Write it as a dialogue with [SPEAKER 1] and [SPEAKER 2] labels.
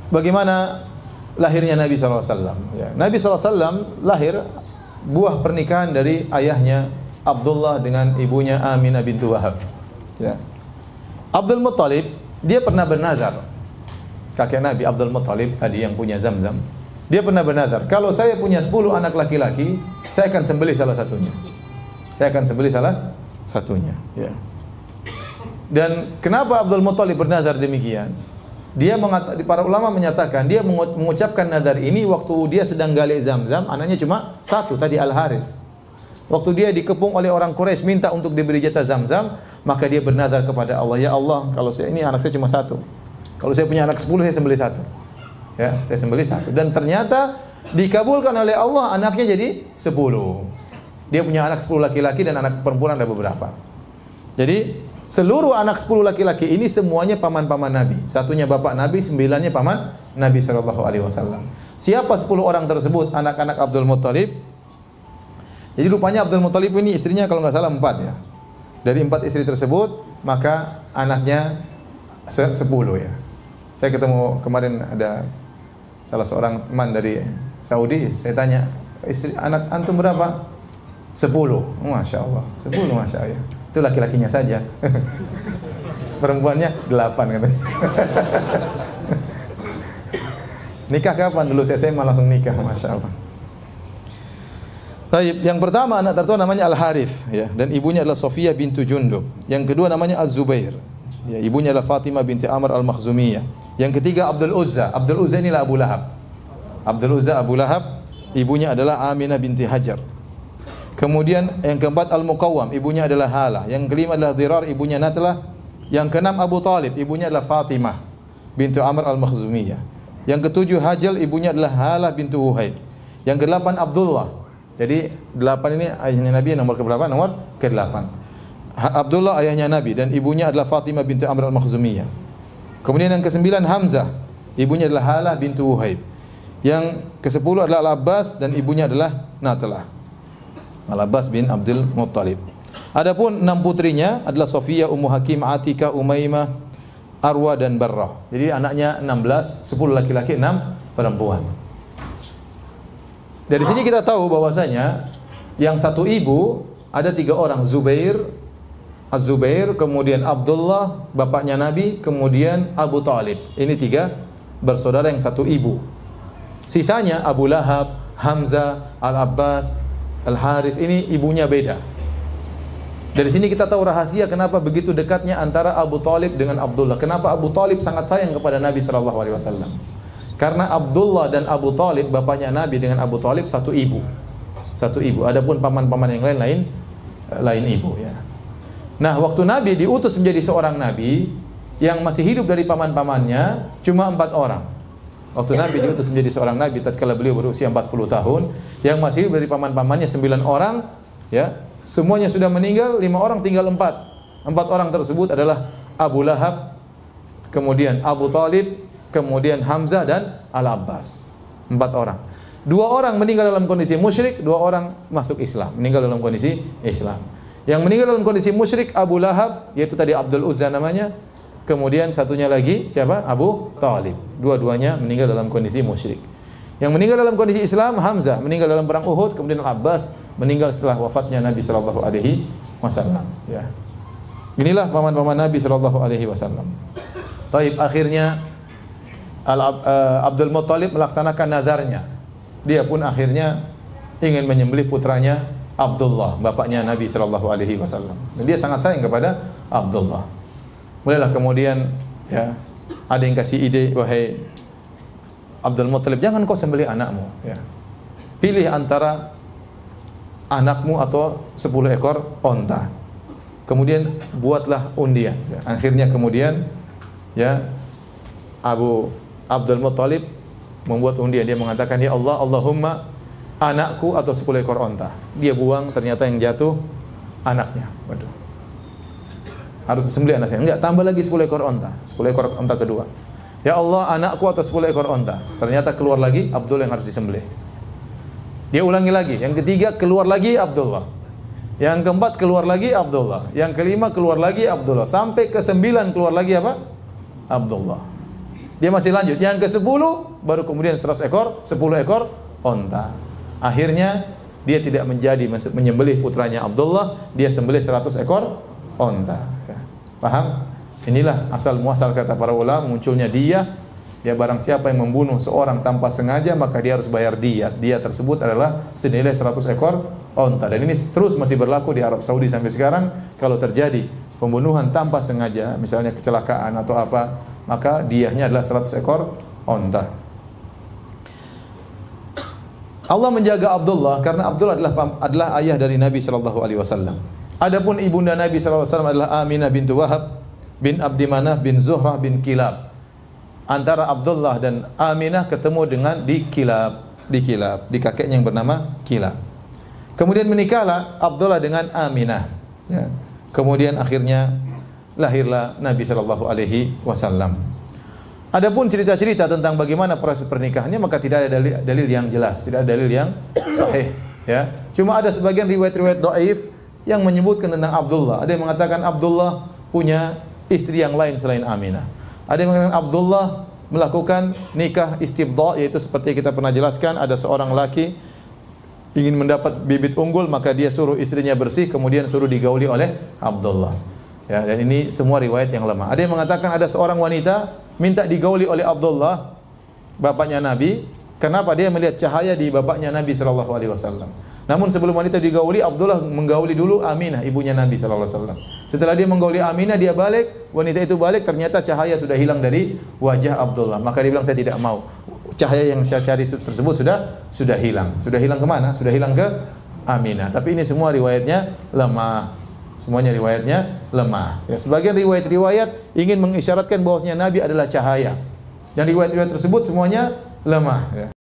[SPEAKER 1] bagaimana lahirnya Nabi SAW. Ya, Nabi SAW lahir buah pernikahan dari ayahnya Abdullah dengan ibunya Aminah bintu Wahab. Ya. Abdul Muttalib, dia pernah bernazar. Kakek Nabi Abdul Muttalib tadi yang punya Zamzam. Dia pernah bernazar, kalau saya punya 10 anak laki-laki, saya akan sembelih salah satunya. Saya akan sembelih salah satunya. Ya. Dan kenapa Abdul Muttalib bernazar demikian? Para ulama menyatakan dia mengucapkan nazar ini waktu dia sedang gali Zamzam, anaknya cuma satu tadi Al-Harith. Waktu dia dikepung oleh orang Quraisy minta untuk diberi jatah Zamzam, maka dia bernazar kepada Allah, ya Allah, kalau ini anak saya cuma satu. Kalau saya punya anak 10, saya sembelih satu. Ya, saya sembelih satu. Dan ternyata dikabulkan oleh Allah, anaknya jadi 10. Dia punya anak 10 laki-laki dan anak perempuan ada beberapa. Jadi seluruh anak 10 laki-laki ini semuanya paman-paman Nabi. Satunya bapak Nabi, 9-nya paman Nabi SAW. Siapa 10 orang tersebut? Anak-anak Abdul Muttalib. Jadi rupanya Abdul Muttalib ini istrinya kalau nggak salah 4 ya. Dari 4 istri tersebut, maka anaknya 10 ya. Saya ketemu kemarin ada salah seorang teman dari Saudi, saya tanya, istri anak antum berapa? 10. Masya Allah, 10 Masya Allah. Itu laki-lakinya saja. Perempuannya 8 katanya. Nikah kapan? Dulu saya SMA langsung nikah, Masya Allah. Taib, yang pertama anak tertua namanya Al-Harith ya, dan ibunya adalah Sofiyah bintu Jundub. Yang kedua namanya Az-Zubair. Ya, ibunya adalah Fatimah binti Amr Al-Makhzumiyah. Yang ketiga Abdul Uzza. Abdul Uzza inilah Abu Lahab. Abdul Uzza Abu Lahab, ibunya adalah Aminah binti Hajar. Kemudian yang keempat Al-Muqawwam, ibunya adalah Halah. Yang kelima adalah Dirar, ibunya Natlah. Yang keenam Abu Talib, ibunya adalah Fatimah bintu Amr Al-Makhzumiyah. Yang ketujuh Hajal, ibunya adalah Halah bintu Wuhaib. Yang kedelapan Abdullah. Jadi 8 ini ayahnya Nabi, nomor keberapa? Nomor ke-8. Abdullah ayahnya Nabi dan ibunya adalah Fatimah bintu Amr Al-Makhzumiyah. Kemudian yang ke-9 Hamzah, ibunya adalah Halah bintu Wuhaib. Yang ke-10 adalah Al-Abbas dan ibunya adalah Natlah. Al-Abbas bin Abdul Muttalib. Adapun 6 putrinya adalah Sofiyah, Ummu Hakim, Atika, Umaymah, Arwa dan Barrah. Jadi anaknya 16, 10 laki-laki, 6 perempuan. Dari sini kita tahu bahwasanya yang satu ibu ada 3 orang, Zubair, Az-Zubair, kemudian Abdullah, bapaknya Nabi, kemudian Abu Talib. Ini 3 bersaudara yang satu ibu. Sisanya Abu Lahab, Hamzah, Al-Abbas, Al-Harith, ini ibunya beda. Dari sini kita tahu rahasia kenapa begitu dekatnya antara Abu Talib dengan Abdullah. Kenapa Abu Talib sangat sayang kepada Nabi SAW? Karena Abdullah dan Abu Talib, bapaknya Nabi dengan Abu Talib satu ibu. Satu ibu. Adapun paman-paman yang lain ibu ya. Nah, waktu Nabi diutus menjadi seorang Nabi, yang masih hidup dari paman-pamannya cuma 4 orang. Waktu Nabi diutus menjadi seorang Nabi, tatkala beliau berusia 40 tahun, yang masih hidup dari paman-pamannya 9 orang, ya, semuanya sudah meninggal, 5 orang tinggal 4. 4 orang tersebut adalah Abu Lahab, kemudian Abu Talib, kemudian Hamzah dan Al-Abbas. 4 orang. 2 orang meninggal dalam kondisi musyrik, 2 orang masuk Islam, meninggal dalam kondisi Islam. Yang meninggal dalam kondisi musyrik Abu Lahab, yaitu tadi Abdul Uzza namanya. Kemudian satunya lagi siapa? Abu Talib. Dua-duanya meninggal dalam kondisi musyrik. Yang meninggal dalam kondisi Islam Hamzah, meninggal dalam perang Uhud, kemudian Al-Abbas meninggal setelah wafatnya Nabi sallallahu alaihi wasallam, ya. Inilah paman-paman Nabi sallallahu alaihi wasallam. Taib, akhirnya Abdul Muttalib melaksanakan nazarnya. Dia pun akhirnya ingin menyembelih putranya Abdullah, bapaknya Nabi sallallahu alaihi wasallam. Dan dia sangat sayang kepada Abdullah. Mulailah kemudian ya, ada yang kasih ide, wahai Abdul Muttalib, jangan kau sembelih anakmu ya. Pilih antara anakmu atau 10 ekor onta. Kemudian buatlah undian. Ya. Akhirnya kemudian ya Abdul Muttalib membuat undian. Dia mengatakan, ya Allah, Allahumma anakku atau 10 ekor onta. Dia buang, ternyata yang jatuh anaknya. Waduh. Harus disembelih anaknya. Enggak, tambah lagi 10 ekor onta. 10 ekor onta kedua. Ya Allah, anakku atau 10 ekor onta. Ternyata keluar lagi Abdul yang harus disembelih. Dia ulangi lagi. Yang ketiga keluar lagi Abdullah. Yang keempat keluar lagi Abdullah. Yang kelima keluar lagi Abdullah. Sampai ke 9 keluar lagi apa? Abdullah. Dia masih lanjut. Yang ke-10 baru kemudian 100 ekor, 10 ekor onta. Akhirnya dia tidak menyembelih putranya Abdullah, dia sembelih 100 ekor onta. Ya. Paham? Inilah asal muasal kata para ulama munculnya diyah. Ya, barang siapa yang membunuh seorang tanpa sengaja maka dia harus bayar diyah. Diyah tersebut adalah senilai 100 ekor onta. Dan ini terus masih berlaku di Arab Saudi sampai sekarang. Kalau terjadi pembunuhan tanpa sengaja, misalnya kecelakaan atau apa, maka diyahnya adalah 100 ekor onta. Allah menjaga Abdullah karena Abdullah adalah ayah dari Nabi sallallahu alaihi wasallam. Adapun ibunda Nabi sallallahu alaihi wasallam adalah Aminah bintu Wahab bin Abdi Manaf bin Zuhrah bin Kilab. Antara Abdullah dan Aminah ketemu dengan di Kilab, di kakeknya yang bernama Kilab. Kemudian menikahlah Abdullah dengan Aminah. Ya. Kemudian akhirnya lahirlah Nabi sallallahu alaihi wasallam. Adapun cerita-cerita tentang bagaimana proses pernikahannya maka tidak ada dalil yang jelas, tidak ada dalil yang sahih, ya. Cuma ada sebagian riwayat-riwayat dhaif yang menyebutkan tentang Abdullah. Ada yang mengatakan Abdullah punya istri yang lain selain Aminah. Ada yang mengatakan Abdullah melakukan nikah istibdha, yaitu seperti kita pernah jelaskan, ada seorang laki ingin mendapat bibit unggul maka dia suruh istrinya bersih kemudian suruh digauli oleh Abdullah. Ya, dan ini semua riwayat yang lemah. Ada yang mengatakan ada seorang wanita minta digauli oleh Abdullah, bapaknya Nabi. Kenapa? Dia melihat cahaya di bapaknya Nabi sallallahu alaihi wasallam. Namun sebelum wanita digauli, Abdullah menggauli dulu Aminah, ibunya Nabi sallallahu alaihi wasallam. Setelah dia menggauli Aminah, dia balik, wanita itu balik, ternyata cahaya sudah hilang dari wajah Abdullah. Maka dia bilang, saya tidak mau. Cahaya yang saya cari tersebut sudah hilang. Sudah hilang kemana? Sudah hilang ke Aminah. Tapi ini semua riwayatnya lemah. Semuanya riwayatnya lemah. Ya, sebagian riwayat-riwayat ingin mengisyaratkan bahwasanya Nabi adalah cahaya. Dan riwayat-riwayat tersebut semuanya lemah. Ya.